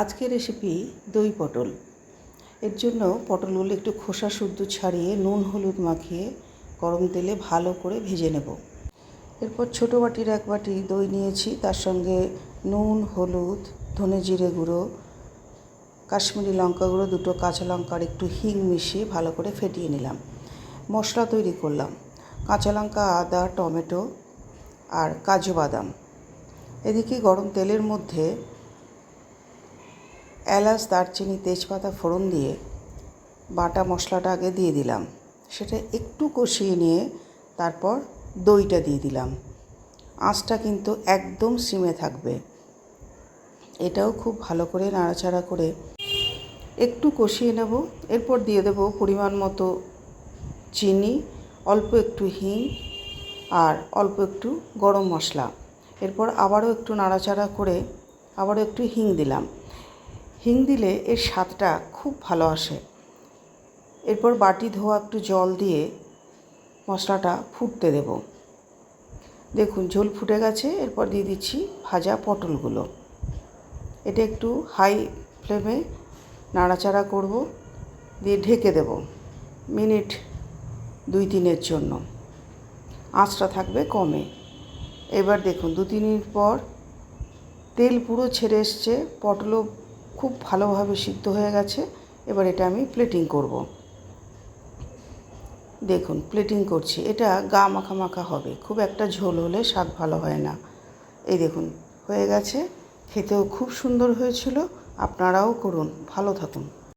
আজকের রেসিপি দই পটল। এর জন্য পটলগুলো একটু খোসা শুদ্ধ ছাড়িয়ে নুন হলুদ মাখিয়ে গরম তেলে ভালো করে ভেজে নেব। এরপর ছোটো বাটির এক বাটি দই নিয়েছি, তার সঙ্গে নুন হলুদ ধনে জিরে গুঁড়ো কাশ্মীরি লঙ্কা গুঁড়ো দুটো কাঁচা লঙ্কা আর একটু হিং মিশিয়ে ভালো করে ফেটিয়ে নিলাম। মশলা তৈরি করলাম কাঁচা লঙ্কা আদা টমেটো আর কাজু বাদাম। এদিকে গরম তেলের মধ্যে এলাচ দারচিনি তেজপাতা ফোড়ন দিয়ে বাটা মশলাটা আগে দিয়ে দিলাম, সেটা একটু কষিয়ে নিয়ে তারপর দইটা দিয়ে দিলাম। আঁচটা কিন্তু একদম সিমে থাকবে। এটাও খুব ভালো করে নাড়াচাড়া করে একটু কষিয়ে নেব। এরপর দিয়ে দেব পরিমাণ মতো চিনি, অল্প একটু হিং আর অল্প একটু গরম মশলা। এরপর আবারও একটু নাড়াচাড়া করে আবারও একটু হিং দিলাম। হিং দিলে এর স্বাদটা খুব ভালো আসে। এরপর বাটি ধোয়া একটু জল দিয়ে মশলাটা ফুটতে দেব। দেখুন ঝোল ফুটে গেছে। এরপর দিয়ে দিচ্ছি ভাজা পটলগুলো। এটা একটু হাই ফ্লেমে নাড়াচাড়া করব, দিয়ে ঢেকে দেব মিনিট 2-3-এর জন্য। আঁচটা থাকবে কমে। এবার দেখুন 2-3 মিনিট পর তেল পুরো ছেড়ে এসছে, পটলও খুব ভালোভাবে সিদ্ধ হয়ে গেছে। এবার এটা আমি প্লেটিং করব। দেখুন প্লেটিং করছি, এটা গা মাখা মাখা হবে, খুব একটা ঝোল হলে স্বাদ ভালো হয় না। এই দেখুন হয়ে গেছে, খেতেও খুব সুন্দর হয়েছিল। আপনারাও করুন। ভালো থাকুন।